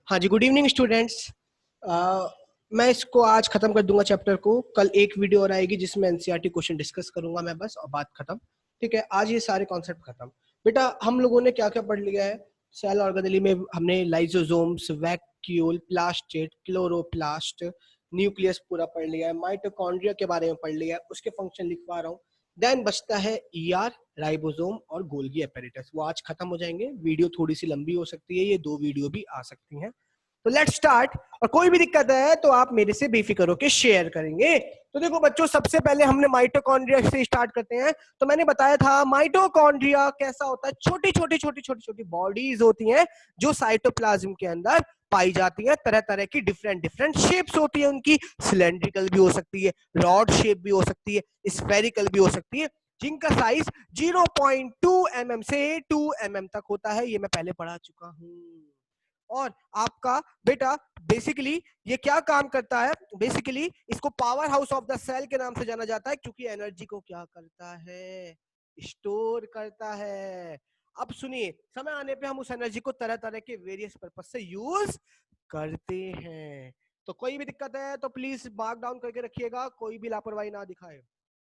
हाँ जी, good evening students. मैं इसको आज खत्म कर दूंगा चैप्टर को। कल एक वीडियो और आएगी जिसमें एनसीईआरटी क्वेश्चन डिस्कस करूंगा मैं बस, और बात खत्म। ठीक है, आज ये सारे कॉन्सेप्ट खत्म। बेटा हम लोगों ने क्या क्या पढ़ लिया है? सेल ऑर्गेनेली में हमने lysosomes, vacuole, plastid, chloroplast, nucleus पूरा पढ़ लिया है। माइटोकॉन्ड्रिया के बारे में पढ़ लिया है, उसके फंक्शन लिखवा रहा हूँ। देन बचता है ईआर, राइबोसोम और गोल्गी एपेरेटस। वो आज खत्म हो जाएंगे। वीडियो थोड़ी सी लंबी हो सकती है, ये 2 वीडियो भी आ सकती हैं। तो लेट्स स्टार्ट। और कोई भी दिक्कत है तो आप मेरे से बेफिक्र होकर शेयर करेंगे। तो देखो बच्चों, सबसे पहले हमने माइटोकॉन्ड्रिया से स्टार्ट करते हैं। तो मैंने बताया था माइटोकॉन्ड्रिया कैसा होता है। छोटी छोटी छोटी छोटी छोटी बॉडीज होती हैं जो साइटोप्लाज्म के अंदर पाई जाती है। तरह तरह की डिफरेंट डिफरेंट शेप्स होती है उनकी। सिलेंड्रिकल भी हो सकती है, रॉड शेप भी हो सकती है, स्फेरिकल भी हो सकती है, जिनका साइज 0.2 mm से 2 mm तक होता है। ये मैं पहले पढ़ा चुका हूं। और आपका बेटा बेसिकली ये क्या काम करता है? बेसिकली इसको powerhouse of the cell के नाम से जाना जाता है, क्योंकि एनर्जी को क्या करता है? स्टोर करता है। अब सुनिए, समय आने पे हम उस एनर्जी को तरह तरह के वेरियस पर्पस से यूज करते हैं। तो कोई भी दिक्कत है तो प्लीज मार्क डाउन करके रखिएगा, कोई भी लापरवाही ना दिखाए।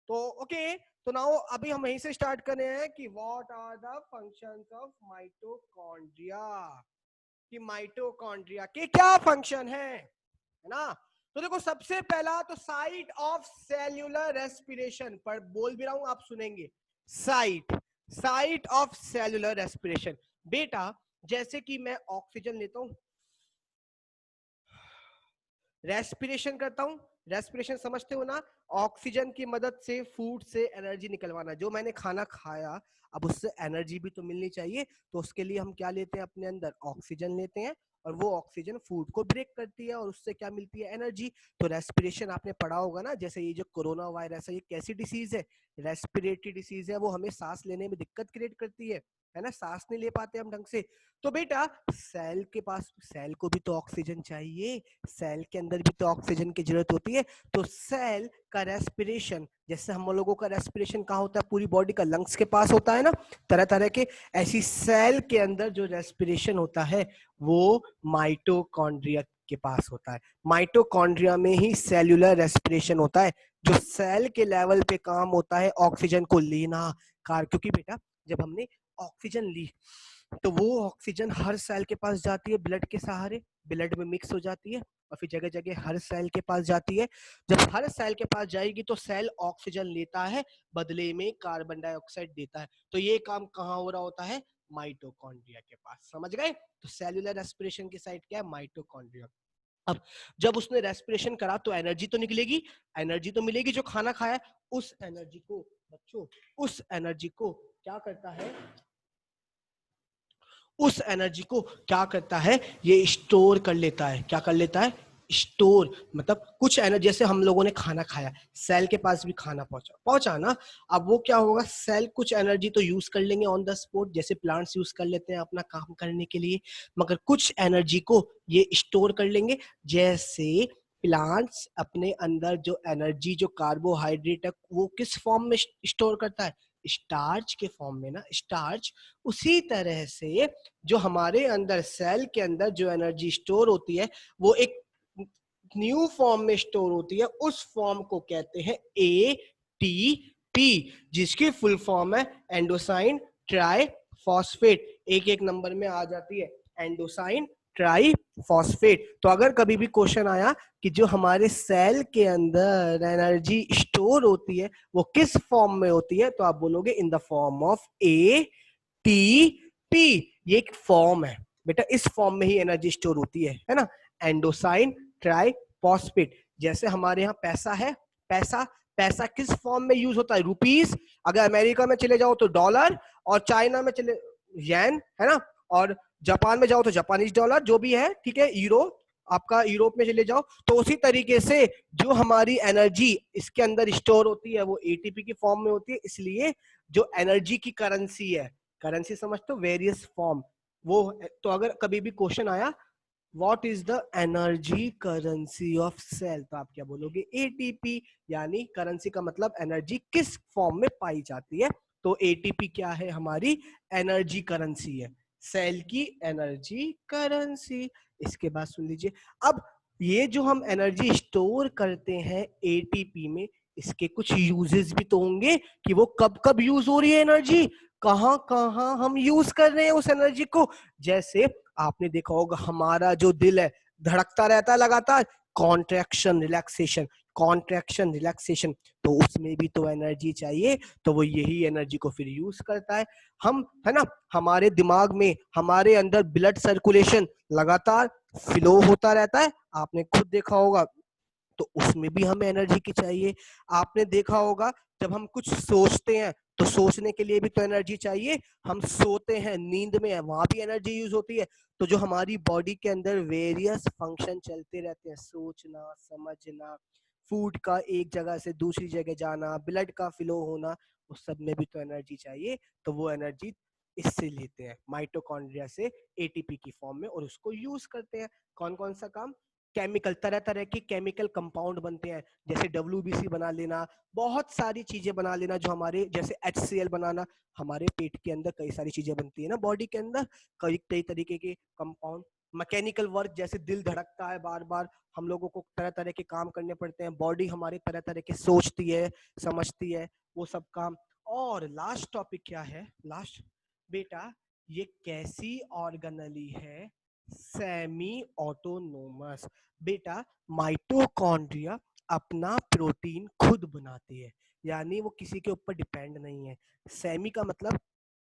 तो ओके, तो नाउ अभी हम वहीं से स्टार्ट कर रहे हैं कि what are the functions of mitochondria. कि माइटोकॉन्ड्रिया के क्या फंक्शन है ना? तो देखो, सबसे पहला तो साइट ऑफ सेल्यूलर रेस्पिरेशन पर बोल भी रहा हूं, आप सुनेंगे। Site of cellular respiration. बेटा जैसे कि मैं ऑक्सीजन लेता हूं, रेस्पिरेशन करता हूं। रेस्पिरेशन समझते हो ना? ऑक्सीजन की मदद से फूड से एनर्जी निकलवाना। जो मैंने खाना खाया, अब उससे एनर्जी भी तो मिलनी चाहिए। तो उसके लिए हम क्या लेते हैं अपने अंदर? ऑक्सीजन लेते हैं, और वो ऑक्सीजन फूड को ब्रेक करती है और उससे क्या मिलती है? एनर्जी। तो रेस्पिरेशन आपने पढ़ा होगा ना, जैसे ये जो कोरोना वायरस है, ये कैसी डिसीज है? रेस्पिरेटरी डिसीज है। वो हमें सांस लेने में दिक्कत क्रिएट करती है ना? सांस नहीं ले पाते हम ढंग से। तो बेटा सेल के पास, सेल को भी तो ऑक्सीजन चाहिए, सेल के अंदर भी तो ऑक्सीजन की जरूरत होती है। तो सेल का रेस्पिरेशन, जैसे हम लोगों का रेस्पिरेशन कहाँ होता है? पूरी बॉडी का लंग्स के पास होता है ना, तरह तरह के। ऐसी सेल के अंदर जो रेस्पिरेशन होता है वो माइटोकॉन्ड्रिया के पास होता है। माइटोकॉन्ड्रिया में ही सेल्यूलर रेस्पिरेशन होता है, जो सेल के लेवल पे काम होता है ऑक्सीजन को लेना। क्योंकि बेटा जब हमने ऑक्सीजन ली तो वो ऑक्सीजन हर सेल के पास जाती है ब्लड के सहारे, ब्लड में मिक्स हो जाती है और फिर जगह जगह हर सेल के पास जाती है। जब हर सेल के पास जाएगी तो सेल ऑक्सीजन लेता है, बदले में कार्बन डाइऑक्साइड देता है। तो ये काम कहाँ हो रहा होता है? माइटोकॉन्ड्रिया के पास। समझ गए? तो सेल्यूलर रेस्पिरेशन की साइट क्या है? माइटोकॉन्ड्रिया। अब जब उसने रेस्पिरेशन करा तो एनर्जी तो निकलेगी, एनर्जी तो मिलेगी। जो खाना खाया उस एनर्जी को बच्चों, उस एनर्जी को क्या करता है? उस एनर्जी को क्या करता है? ये स्टोर कर लेता है। क्या कर लेता है? स्टोर। मतलब कुछ एनर्जी, जैसे हम लोगों ने खाना खाया, सेल के पास भी खाना पहुंचा ना। अब वो क्या होगा? सेल कुछ एनर्जी तो यूज कर लेंगे ऑन द स्पॉट, जैसे प्लांट्स यूज कर लेते हैं अपना काम करने के लिए, मगर कुछ एनर्जी को ये स्टोर कर लेंगे। जैसे प्लांट्स अपने अंदर जो एनर्जी, जो कार्बोहाइड्रेट है, वो किस फॉर्म में स्टोर करता है? स्टार्च के फॉर्म में ना, स्टार्च। उसी तरह से जो हमारे अंदर सेल के अंदर जो एनर्जी स्टोर होती है वो एक न्यू फॉर्म में स्टोर होती है। उस फॉर्म को कहते हैं एटीपी, जिसकी फुल फॉर्म है एंडोसाइन ट्राई फॉस्फेट। एक एक नंबर में आ जाती है, एंडोसाइन ट्राई फॉस्फेट। तो अगर कभी भी क्वेश्चन आया कि जो हमारे सेल के अंदर एनर्जी स्टोर होती है वो किस फॉर्म में होती है, तो आप बोलोगे in the form of ATP. ये एक फॉर्म है बेटा, इस फॉर्म में ही एनर्जी स्टोर होती है ना? एंडोसाइन ट्राई फॉस्फेट। जैसे हमारे यहाँ पैसा है, पैसा पैसा किस फॉर्म में यूज होता है? रुपीस। अगर अमेरिका में चले जाओ तो डॉलर, और चाइना में चले येन, है ना, और जापान में जाओ तो जापानीज डॉलर, जो भी है, ठीक है, यूरो। आपका यूरोप में चले जाओ तो उसी तरीके से जो हमारी एनर्जी इसके अंदर स्टोर होती है वो एटीपी की फॉर्म में होती है। इसलिए जो एनर्जी की करेंसी है, करेंसी समझते हो, वेरियस फॉर्म, वो। तो अगर कभी भी क्वेश्चन आया what is the energy currency of cell, तो आप क्या बोलोगे? एटीपी। यानी करेंसी का मतलब एनर्जी किस फॉर्म में पाई जाती है। तो एटीपी क्या है? हमारी एनर्जी करेंसी है। सेल की एनर्जी करेंसी। इसके बाद सुन लीजिए, अब ये जो हम एनर्जी स्टोर करते हैं एटीपी में, इसके कुछ यूजेस भी तो होंगे कि वो कब कब यूज हो रही है एनर्जी, कहाँ कहाँ हम यूज कर रहे हैं उस एनर्जी को। जैसे आपने देखा होगा हमारा जो दिल है धड़कता रहता है लगातार, कॉन्ट्रैक्शन रिलैक्सेशन, कॉन्ट्रैक्शन रिलैक्सेशन, तो उसमें भी तो एनर्जी चाहिए, तो वो यही एनर्जी को फिर यूज करता है। हम, है ना, हमारे दिमाग में, हमारे अंदर ब्लड सर्कुलेशन लगातार फ्लो होता रहता है, आपने खुद देखा होगा, तो उसमें भी हमें एनर्जी की चाहिए। आपने देखा होगा जब हम कुछ सोचते हैं तो सोचने के लिए भी तो एनर्जी चाहिए, हम सोते हैं, नींद में है, वहां भी एनर्जी यूज होती है। तो जो हमारी बॉडी के अंदर वेरियस फंक्शन चलते रहते हैं, सोचना, समझना, फूड का एक जगह से दूसरी जगह जाना, ब्लड का फ्लो होना, उस सब में भी तो एनर्जी चाहिए। तो वो एनर्जी इससे लेते हैं माइटोकॉन्ड्रिया से एटीपी की फॉर्म में, और उसको यूज करते हैं। कौन कौन सा काम? केमिकल, तरह तरह के केमिकल कंपाउंड बनते हैं, जैसे WBC बना लेना, बहुत सारी चीजें बना लेना, जो हमारे जैसे HCl बनाना, हमारे पेट के अंदर कई सारी चीजें बनती है ना, बॉडी के अंदर कई कई तरीके के कंपाउंड। मैकेनिकल वर्क, जैसे दिल धड़कता है बार बार, हम लोगों को तरह तरह के काम करने पड़ते हैं, बॉडी हमारी तरह तरह के सोचती है, समझती है, वो सब काम। और लास्ट टॉपिक क्या है? लास्ट बेटा, ये कैसी ऑर्गेनली है? Semi autonomous. बेटा, माइटोकॉन्ड्रिया अपना प्रोटीन खुद बनाती है, यानी वो किसी के ऊपर डिपेंड नहीं है। सेमी का मतलब,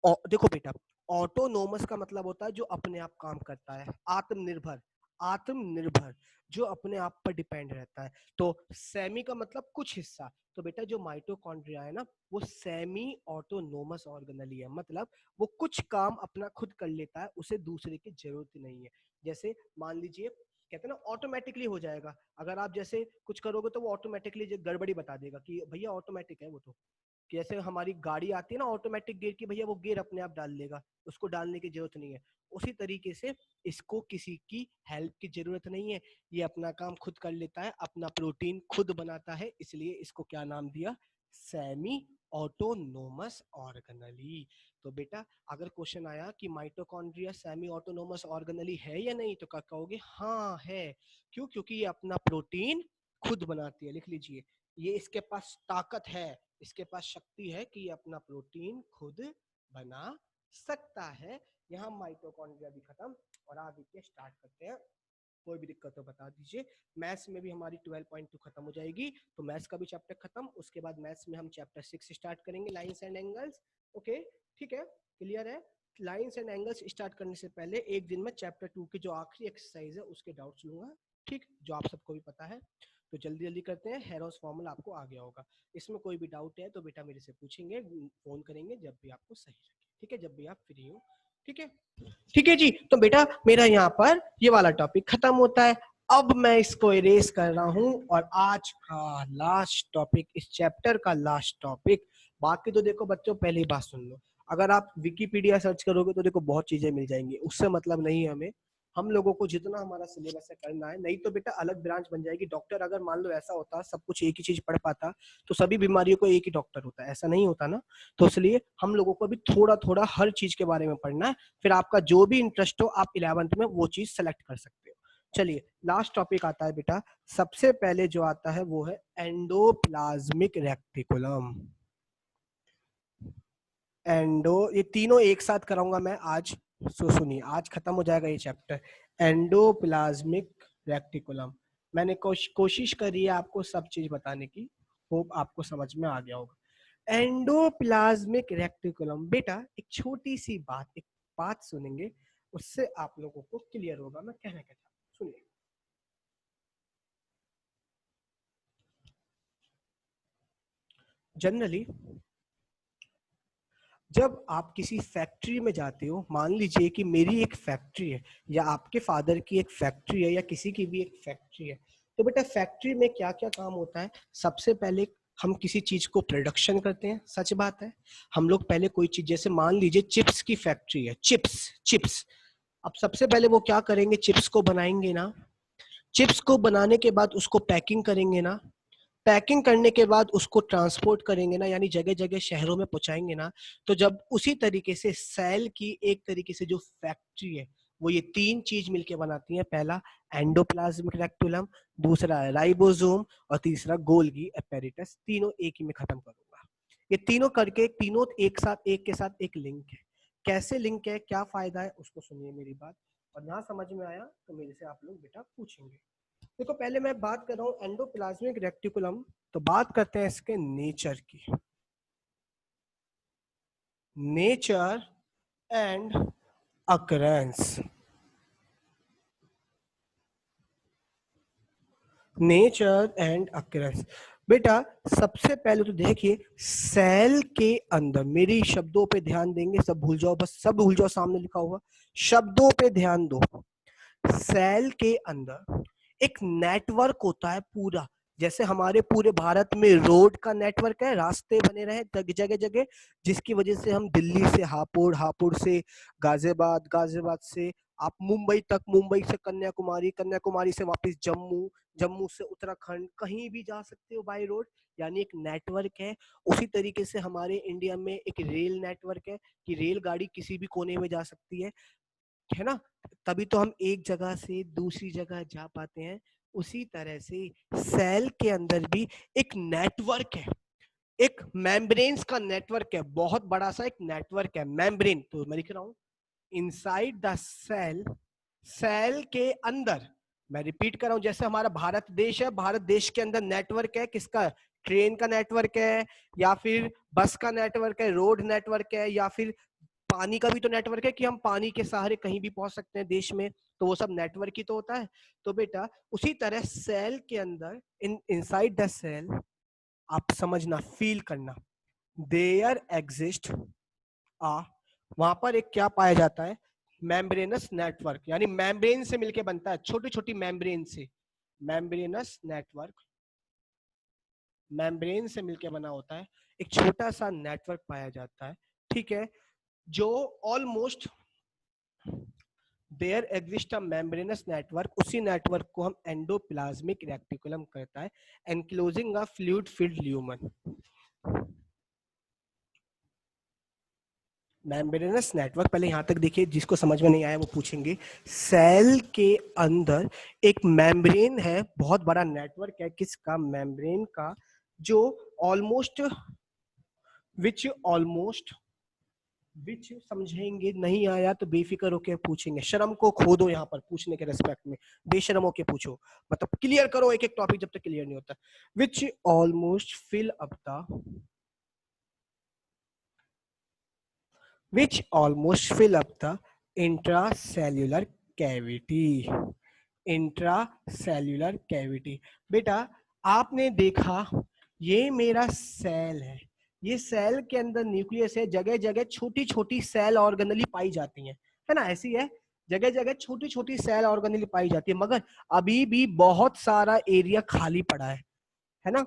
देखो बेटा, ऑटोनोमस का मतलब होता है जो अपने आप काम करता है, आत्मनिर्भर, आत्मनिर्भर, जो अपने आप पर डिपेंड रहता है। तो सेमी का मतलब कुछ हिस्सा। तो बेटा जो माइटोकॉन्ड्रिया है ना, वो सेमी ऑटोनोमस ऑर्गेनली है, मतलब वो कुछ काम अपना खुद कर लेता है, उसे दूसरे की जरूरत नहीं है। जैसे मान लीजिए, कहते हैं ना ऑटोमेटिकली हो जाएगा, अगर आप जैसे कुछ करोगे तो वो ऑटोमेटिकली गड़बड़ी बता देगा कि भैया ऑटोमेटिक है वो तो। जैसे हमारी गाड़ी आती है ना ऑटोमेटिक गियर की, भैया वो गियर अपने आप डाल लेगा, उसको डालने की जरूरत नहीं है। उसी तरीके से इसको किसी की हेल्प की जरूरत नहीं है, ये अपना काम खुद कर लेता है, अपना प्रोटीन खुद बनाता है, इसलिए इसको क्या नाम दिया? Semi autonomous organelle. तो बेटा अगर क्वेश्चन आया कि माइटोकॉन्ड्रिया सेमी ऑटोनोमस ऑर्गेनली है या नहीं, तो क्या कहोगे? हाँ है। क्यों? क्योंकि ये अपना प्रोटीन खुद बनाती है। लिख लीजिए, ये इसके पास ताकत है, इसके पास शक्ति है कि ये अपना प्रोटीन खुद बना सकता है। यहाँ माइटोकॉन्ड्रिया भी खत्म, और आगे के स्टार्ट करते हैं। कोई भी दिक्कत हो बता दीजिए। मैथ्स में भी हमारी 12.2 खत्म हो जाएगी, तो मैथ्स का भी चैप्टर खत्म। उसके बाद मैथ्स में हम चैप्टर 6 स्टार्ट करेंगे, लाइंस एंड एंगल्स। ओके, ठीक है, क्लियर है? लाइंस एंड एंगल्स स्टार्ट करने से पहले एक दिन में चैप्टर 2 की जो आखिरी एक्सरसाइज है उसके डाउट्स लूंगा, ठीक, जो आप सबको भी पता है। तो जल्दी जल्दी करते हैं। हेरोस फॉर्मूला आपको आ गया होगा, इसमें कोई भी डाउट है तो बेटा मेरे से पूछेंगे, फोन करेंगे जब भी आपको सही लगे, ठीक है, जब भी आप फ्री हो, ठीक है? ठीक है जी। तो बेटा मेरा यहाँ पर ये वाला टॉपिक खत्म होता है। अब मैं इसको इरेज कर रहा हूँ, और आज का लास्ट टॉपिक, इस चैप्टर का लास्ट टॉपिक। बाकी तो देखो बच्चों, पहले ही बात सुन लो, अगर आप विकिपीडिया सर्च करोगे तो देखो बहुत चीजें मिल जाएंगी, उससे मतलब नहीं है हमें। हम लोगों को जितना हमारा सिलेबस है करना है, नहीं तो बेटा अलग ब्रांच बन जाएगी। डॉक्टर अगर मान लो ऐसा होता सब कुछ एक ही चीज पढ़ पाता, तो सभी बीमारियों को एक ही डॉक्टर होता, ऐसा नहीं होता ना। तो इसलिए हम लोगों को भी थोड़ा थोड़ा हर चीज के बारे में पढ़ना है, फिर आपका जो भी इंटरेस्ट हो आप 11th में वो चीज सेलेक्ट कर सकते हो। चलिए लास्ट टॉपिक आता है बेटा, सबसे पहले जो आता है वो है एंडोप्लाज्मिक रेक्टिकुलम। ये तीनों एक साथ कराऊंगा मैं आज, सुनिए, आज खत्म हो जाएगा ये चैप्टर, एंडोप्लाज्मिक रेक्टिकुलम। मैंने कोशिश करी है आपको सब चीज बताने की, होप आपको समझ में आ गया होगा। एंडोप्लाज्मिक रेक्टिकुलम, बेटा एक छोटी सी बात, एक बात सुनेंगे, उससे आप लोगों को क्लियर होगा मैं कहना क्या चाहता हूं। सुनिए, जनरली जब आप किसी फैक्ट्री में जाते हो, मान लीजिए कि मेरी एक फैक्ट्री है, या आपके फादर की एक फैक्ट्री है, या किसी की भी एक फैक्ट्री है, तो बेटा फैक्ट्री में क्या क्या काम होता है? सबसे पहले हम किसी चीज को प्रोडक्शन करते हैं, सच बात है। हम लोग पहले कोई चीज, जैसे मान लीजिए चिप्स की फैक्ट्री है, चिप्स चिप्स, अब सबसे पहले वो क्या करेंगे? चिप्स को बनाएंगे ना, चिप्स को बनाने के बाद उसको पैकिंग करेंगे ना, पैकिंग करने के बाद उसको ट्रांसपोर्ट करेंगे ना, यानी जगह जगह शहरों में पहुंचाएंगे ना, तो जब उसी तरीके से सेल की एक तरीके से जो फैक्ट्री है वो ये तीन चीज मिलके बनाती है। पहला एंडोप्लाज्मिक रेक्टुलम, दूसरा राइबोसोम और तीसरा गोल्गी एपेरिटस। तीनों एक ही में खत्म करूंगा। ये तीनों करके तीनों एक साथ एक के साथ एक लिंक है। कैसे लिंक है, क्या फायदा है, उसको सुनिए मेरी बात, और ना समझ में आया तो मेरे से आप लोग बेटा पूछेंगे। देखो पहले मैं बात कर रहा हूँ एंडोप्लाज्मिक रेक्टिकुलम, तो बात करते हैं इसके नेचर की। Nature and occurrence. Nature and occurrence बेटा, सबसे पहले तो देखिए सेल के अंदर, मेरी शब्दों पे ध्यान देंगे, सब भूल जाओ, बस सब भूल जाओ, सामने लिखा हुआ शब्दों पे ध्यान दो। सेल के अंदर एक नेटवर्क होता है पूरा, जैसे हमारे पूरे भारत में रोड का नेटवर्क है, रास्ते बने रहे जगह जगह, जिसकी वजह से हम दिल्ली से हापुड़, हापुड़ से गाजियाबाद, गाजियाबाद से आप मुंबई तक, मुंबई से कन्याकुमारी, कन्याकुमारी से वापस जम्मू, जम्मू से उत्तराखंड, कहीं भी जा सकते हो बाय रोड, यानी एक नेटवर्क है। उसी तरीके से हमारे इंडिया में एक रेल नेटवर्क है कि रेलगाड़ी किसी भी कोने में जा सकती है ना, तभी तो हम एक जगह से दूसरी जगह जा पाते हैं। उसी तरह से सेल के अंदर भी एक नेटवर्क है, एक मेम्ब्रेन्स का नेटवर्क है, बहुत बड़ा सा एक नेटवर्क है मेम्ब्रेन। तो मैं लिख रहा हूं इनसाइड द सेल, सेल के अंदर, मैं रिपीट कर रहा हूं, जैसे हमारा भारत देश है, भारत देश के अंदर नेटवर्क है किसका, ट्रेन का नेटवर्क है, या फिर बस का नेटवर्क है, रोड नेटवर्क है, या फिर पानी का भी तो नेटवर्क है कि हम पानी के सहारे कहीं भी पहुंच सकते हैं देश में, तो वो सब नेटवर्क ही तो होता है। तो बेटा उसी तरह सेल के अंदर, इन इनसाइड द सेल, आप समझना, फील करना, देयर एग्जिस्ट आ, वहां पर एक क्या पाया जाता है, मेम्ब्रेनस नेटवर्क, यानी मेम्ब्रेन से मिलके बनता है, छोटी छोटी मेम्ब्रेन से, मेम्ब्रेनस नेटवर्क, मेम्ब्रेन से मिलके बना होता है, एक छोटा सा नेटवर्क पाया जाता है, ठीक है, जो almost there exist a membranous network, उसी नेटवर्क को हम एंडोप्लाज्मिक रेक्टिकुलम कहता है, enclosing a fluid filled lumen. Membranous network, पहले यहां तक देखिए, जिसको समझ में नहीं आया वो पूछेंगे। सेल के अंदर एक मेम्ब्रेन है, बहुत बड़ा नेटवर्क है, किसका, मेम्ब्रेन का, जो ऑलमोस्ट विच समझेंगे, नहीं आया तो बेफिक्र होकर पूछेंगे, शर्म को खो दो यहाँ पर पूछने के रेस्पेक्ट में, बेशर्म होके पूछो, मतलब क्लियर करो एक एक टॉपिक जब तक क्लियर नहीं होता। Which almost fill up the, which almost fill up the intracellular cavity, intracellular cavity. बेटा आपने देखा ये मेरा सेल है, ये सेल के अंदर न्यूक्लियस है, जगह जगह छोटी छोटी सेल ऑर्गेनली पाई जाती हैं, है ना, ऐसी है, जगह जगह छोटी छोटी सेल ऑर्गेनली पाई जाती है, मगर अभी भी बहुत सारा एरिया खाली पड़ा है ना।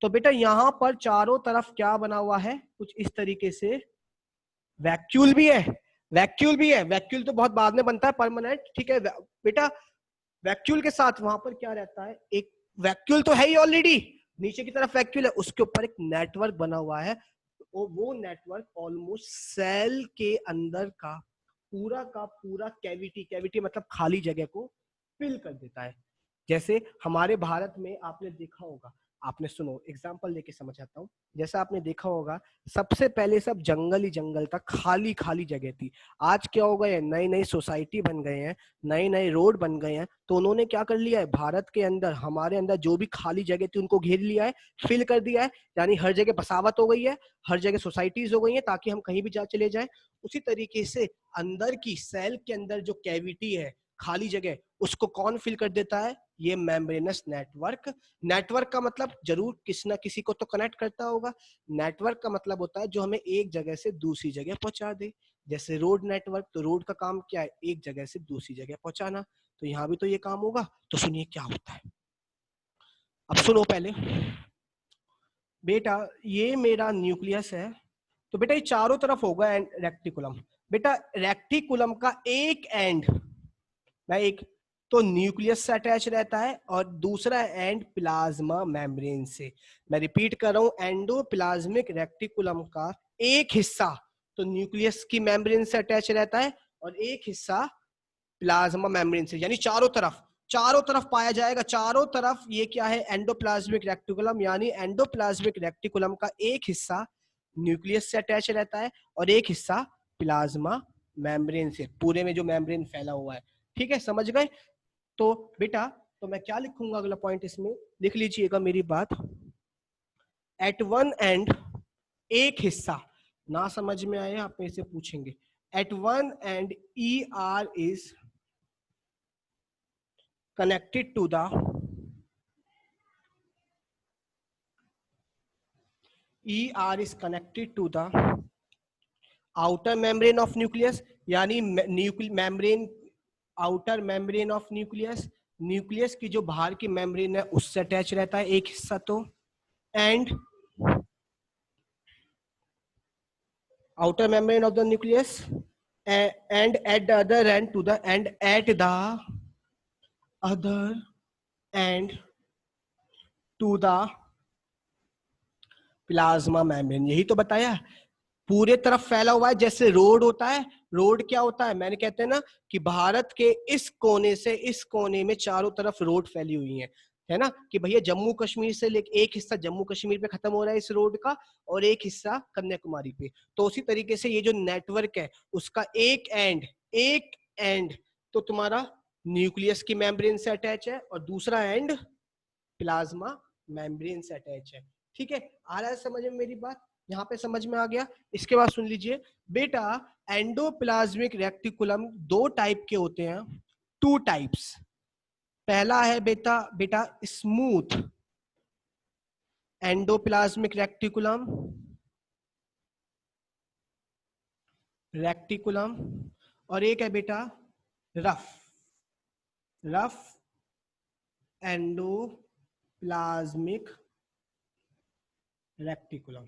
तो बेटा यहाँ पर चारों तरफ क्या बना हुआ है, कुछ इस तरीके से, वैक्यूल भी है, वैक्यूल भी है, वैक्यूल तो बहुत बाद में बनता है परमानेंट, ठीक है बेटा। वैक्यूल के साथ वहां पर क्या रहता है, एक वैक्यूल तो है ही ऑलरेडी, नीचे की तरफ वैक्यूल है, उसके ऊपर एक नेटवर्क बना हुआ है, वो नेटवर्क ऑलमोस्ट सेल के अंदर का पूरा कैविटी, कैविटी मतलब खाली जगह को फिल कर देता है। जैसे हमारे भारत में आपने देखा होगा, आपने सुनो एग्जांपल लेके समझाता हूँ, जैसा आपने देखा होगा सबसे पहले सब जंगल ही जंगल था, खाली खाली जगह थी। आज क्या हो गए, नई नई सोसाइटी बन गए हैं, नए नए रोड बन गए हैं, तो उन्होंने क्या कर लिया है, भारत के अंदर, हमारे अंदर जो भी खाली जगह थी उनको घेर लिया है, फिल कर दिया है, यानी हर जगह बसावट हो गई है, हर जगह सोसाइटीज हो गई है, ताकि हम कहीं भी जा चले जाए। उसी तरीके से अंदर की सेल के अंदर जो कैविटी है, खाली जगह, उसको कौन फिल कर देता है, ये मेम्ब्रेनस नेटवर्क। नेटवर्क का मतलब जरूर किसी ना किसी को तो कनेक्ट करता होगा, नेटवर्क का मतलब होता है जो हमें एक जगह से दूसरी जगह पहुंचा दे, जैसे रोड नेटवर्क, तो रोड का काम क्या है, एक जगह से दूसरी जगह पहुंचाना, तो यहाँ भी तो ये काम होगा। तो सुनिए क्या होता है, अब सुनो पहले बेटा, ये मेरा न्यूक्लियस है, तो बेटा ये चारों तरफ होगा रेक्टिकुलम। बेटा रेक्टिकुलम का एक एंड, मैं एक तो न्यूक्लियस से अटैच रहता है, और दूसरा एंड प्लाज्मा मेम्ब्रेन से। मैं रिपीट कर रहा हूं, एंडोप्लाज्मिक रेक्टिकुलम का एक हिस्सा तो न्यूक्लियस की मेम्ब्रेन से अटैच रहता है, और एक हिस्सा प्लाज्मा मेम्ब्रेन से, यानी चारों तरफ पाया जाएगा। चारों तरफ ये क्या है, एंडोप्लाज्मिक रेक्टिकुलम, यानी एंडोप्लाज्मिक रेक्टिकुलम का एक हिस्सा न्यूक्लियस से अटैच रहता है और एक हिस्सा प्लाज्मा मेम्ब्रेन से, पूरे में जो मेम्ब्रेन फैला हुआ है। ठीक है, समझ गए? तो बेटा, तो मैं क्या लिखूंगा अगला पॉइंट इसमें, लिख लीजिएगा मेरी बात। एट वन एंड, एक हिस्सा, ना समझ में आए आप मेरे से पूछेंगे। At one end E R is connected to the ER is connected to the outer membrane of nucleus, यानी membrane, outer membrane of nucleus, nucleus की जो बाहर की मेम्ब्रेन है उससे अटैच रहता है एक हिस्सा तो, and outer membrane of the nucleus, and at the other end to the, and at the other end to the plasma membrane. यही तो बताया, पूरे तरफ फैला हुआ है, जैसे रोड होता है। रोड क्या होता है, मैंने कहते हैं ना कि भारत के इस कोने से इस कोने में चारों तरफ रोड फैली हुई है ना, कि भैया जम्मू कश्मीर से लेके एक हिस्सा जम्मू कश्मीर पे खत्म हो रहा है इस रोड का, और एक हिस्सा कन्याकुमारी पे। तो उसी तरीके से ये जो नेटवर्क है उसका एक एंड तो तुम्हारा न्यूक्लियस की मेम्ब्रेन से अटैच है, और दूसरा एंड प्लाज्मा मेम्ब्रेन से अटैच है। ठीक है, आ रहा है समझ में मेरी बात? यहाँ पे समझ में आ गया? इसके बाद सुन लीजिए बेटा, एंडोप्लाज्मिक रेक्टिकुलम दो टाइप के होते हैं, टू टाइप्स। पहला है बेटा बेटा स्मूथ एंडोप्लाज्मिक रेक्टिकुलम, और एक है बेटा रफ एंडोप्लाज्मिक रेक्टिकुलम।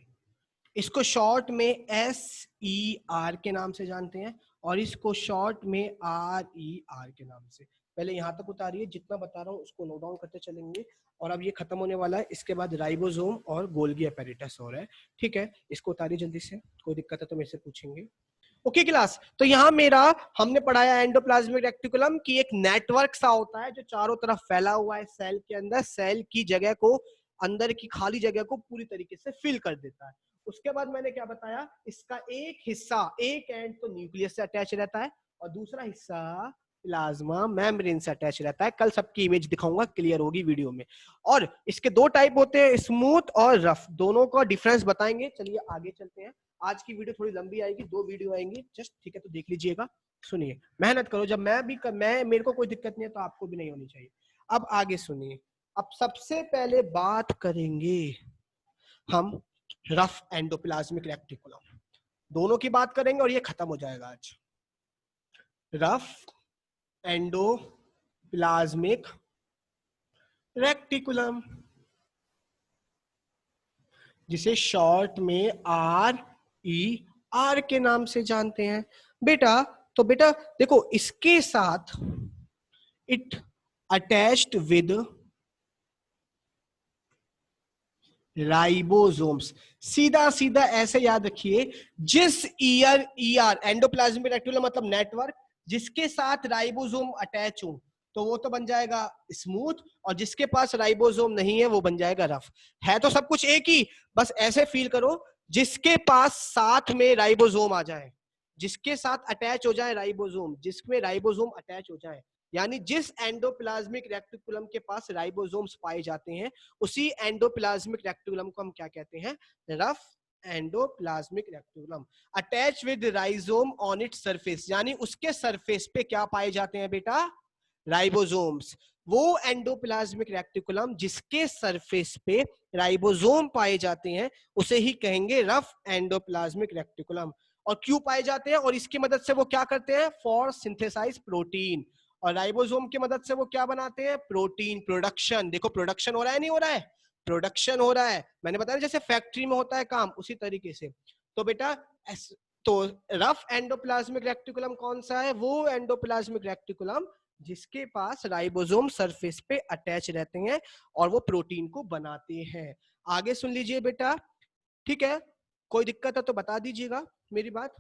इसको शॉर्ट में SER के नाम से जानते हैं, और इसको शॉर्ट में RER के नाम से। पहले यहाँ तक उतारिए, जितना बता रहा हूँ उसको नोट डाउन करते चलेंगे। और अब ये खत्म होने वाला है, इसके बाद राइबोसोम और गोल्गी एपेरिटस हो रहा है। ठीक है, इसको उतारिए जल्दी से, कोई दिक्कत है तो मेरे से पूछेंगे। ओके क्लास, तो यहाँ मेरा हमने पढ़ाया एंडोप्लाज्मिक रेक्टिकुलम की एक नेटवर्क सा होता है जो चारों तरफ फैला हुआ है सेल के अंदर, सेल की जगह को, अंदर की खाली जगह को पूरी तरीके से फिल कर देता है। उसके बाद मैंने क्या बताया, इसका एक हिस्सा, एक एंड तो न्यूक्लियस से अटैच रहता है, और दूसरा हिस्सा प्लाज्मा मेम्ब्रेन से अटैच रहता है। कल सबकी इमेज दिखाऊंगा, क्लियर होगी वीडियो में। और इसके दो टाइप होते हैं, स्मूथ और रफ, दोनों का डिफरेंस बताएंगे। चलिए आगे चलते हैं। आज की वीडियो थोड़ी लंबी आएगी, 2 वीडियो आएंगी जस्ट, ठीक है? तो देख लीजिएगा, सुनिए, मेहनत करो। जब मैं मेरे को कोई दिक्कत नहीं है तो आपको भी नहीं होनी चाहिए। अब आगे सुनिए। अब सबसे पहले बात करेंगे हम रफ एंडोप्लाज्मिक रेक्टिकुलम, दोनों की बात करेंगे और ये खत्म हो जाएगा आज। रफ एंडोप्लाज्मिक रेक्टिकुलम, जिसे शॉर्ट में RER के नाम से जानते हैं बेटा। तो बेटा देखो, इसके साथ इट अटैच्ड विद राइबोसोम्स। सीधा सीधा ऐसे याद रखिए, जिस ER एंडोप्लाज्मिक रेक्टिकुलम मतलब नेटवर्क, जिसके साथ राइबोसोम अटैच हो तो वो तो बन जाएगा स्मूथ, और जिसके पास राइबोसोम नहीं है वो बन जाएगा रफ। है तो सब कुछ एक ही, बस ऐसे फील करो, जिसके पास साथ में राइबोसोम आ जाए, जिसके साथ अटैच हो जाए राइबोसोम, जिसमें राइबोसोम अटैच हो जाए, यानी जिस एंडोप्लाज्मिक रेक्टिकुलम के पास राइबोसोम्स पाए जाते हैं, उसी एंडोप्लाज्मिक रेक्टिकुलम को हम क्या कहते हैं, rough endoplasmic reticulum. Attach with rhizome on its surface, यानी उसके सरफेस पे क्या पाए जाते हैं बेटा, राइबोसोम्स। वो एंडोप्लाज्मिक रेक्टिकुलम जिसके सरफेस पे राइबोसोम पाए जाते हैं उसे ही कहेंगे रफ एंडोप्लाज्मिक रेक्टिकुलम। और क्यों पाए जाते हैं, और इसकी मदद से वो क्या करते हैं, फॉर सिंथेसाइज प्रोटीन। और राइबोसोम की मदद से वो क्या बनाते हैं, प्रोटीन प्रोडक्शन। देखो प्रोडक्शन हो रहा है नहीं हो रहा है, प्रोडक्शन हो रहा है। मैंने बताया जैसे फैक्ट्री में होता है काम, उसी तरीके से। तो बेटा तो रफ एंडोप्लाज्मिक रेक्टिकुलम कौन सा है, वो एंडोप्लाज्मिक रेक्टिकुलम जिसके पास राइबोसोम सरफेस पे अटैच रहते हैं और वो प्रोटीन को बनाते हैं। आगे सुन लीजिए बेटा, ठीक है, कोई दिक्कत है तो बता दीजिएगा मेरी बात।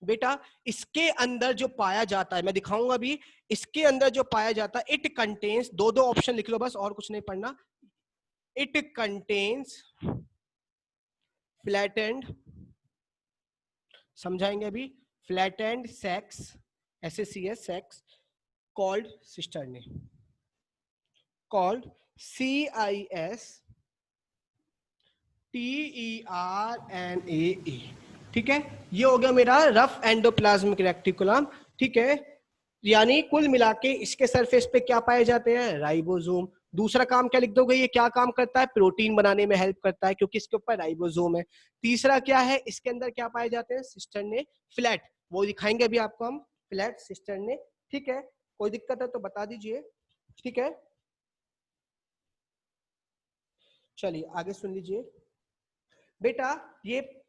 बेटा इसके अंदर जो पाया जाता है, मैं दिखाऊंगा अभी, इसके अंदर जो पाया जाता है, इट कंटेन्स, दो दो ऑप्शन लिख लो बस, और कुछ नहीं पढ़ना। इट कंटेन्स फ्लैटेंड, समझाएंगे अभी, flattened sex, SACS sex, called cisternae, called CISTERNAA। ठीक है, ये हो गया मेरा रफ एंडोप्लाज्मिक रेक्टिकुलम। ठीक है, यानी कुल मिला के इसके सरफेस पे क्या पाए जाते हैं, राइबोसोम। दूसरा काम क्या लिख दोगे, ये क्या काम करता है, प्रोटीन बनाने में हेल्प करता है क्योंकि इसके ऊपर राइबोसोम है। तीसरा क्या है, इसके अंदर क्या पाए जाते हैं, सिस्टर्ने फ्लैट, वो दिखाएंगे अभी आपको हम, फ्लैट सिस्टर्ने। ठीक है, कोई दिक्कत है तो बता दीजिए। ठीक है, चलिए आगे सुन लीजिए बेटा। ये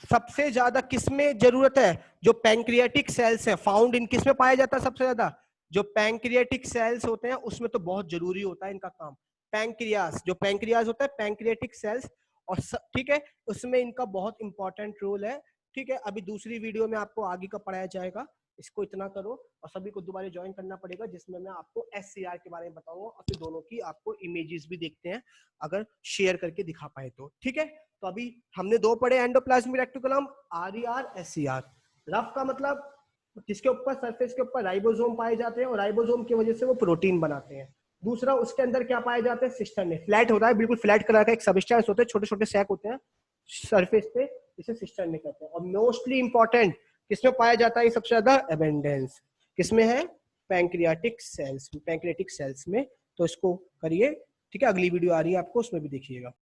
सबसे ज्यादा किसमें जरूरत है, जो पैंक्रियाटिक सेल्स है, फाउंड इन किसमें पाया जाता है सबसे ज्यादा, जो पैंक्रियाटिक सेल्स होते हैं उसमें तो बहुत जरूरी होता है इनका काम। पैंक्रियास, जो पैंक्रियास होता है, पैंक्रियाटिक सेल्स, और ठीक है, उसमें इनका बहुत इंपॉर्टेंट रोल है। ठीक है, अभी दूसरी वीडियो में आपको आगे का पढ़ाया जाएगा। इसको इतना करो और सभी को दोबारा ज्वाइन करना पड़ेगा, जिसमें मैं आपको SCR के बारे में बताऊंगा और फिर दोनों की आपको इमेजेस भी देखते हैं अगर शेयर करके दिखा पाए तो। ठीक है, तो अभी हमने दो पढ़े, endoplasmic reticulum, RER, SCR। Rough का मतलब जिसके ऊपर, सरफेस के ऊपर राइबोसोम पाए जाते हैं और राइबोसोम की वजह से वो प्रोटीन बनाते हैं। दूसरा, उसके अंदर क्या पाए जाते हैं, सिस्टर्ने, फ्लैट होता है, बिल्कुल फ्लैट कलर का एक सबस्टेंस होते हैं, छोटे छोटे सैक होते हैं सरफेस पे, इसे सिस्टर्ने कहते हैं। और मोस्टली इंपॉर्टेंट किसमें पाया जाता है ये सबसे ज्यादा, एबेंडेंस किसमें है, पैंक्रियाटिक सेल्स, पैंक्रियाटिक सेल्स में। तो इसको करिए, ठीक है, अगली वीडियो आ रही है आपको, उसमें भी देखिएगा।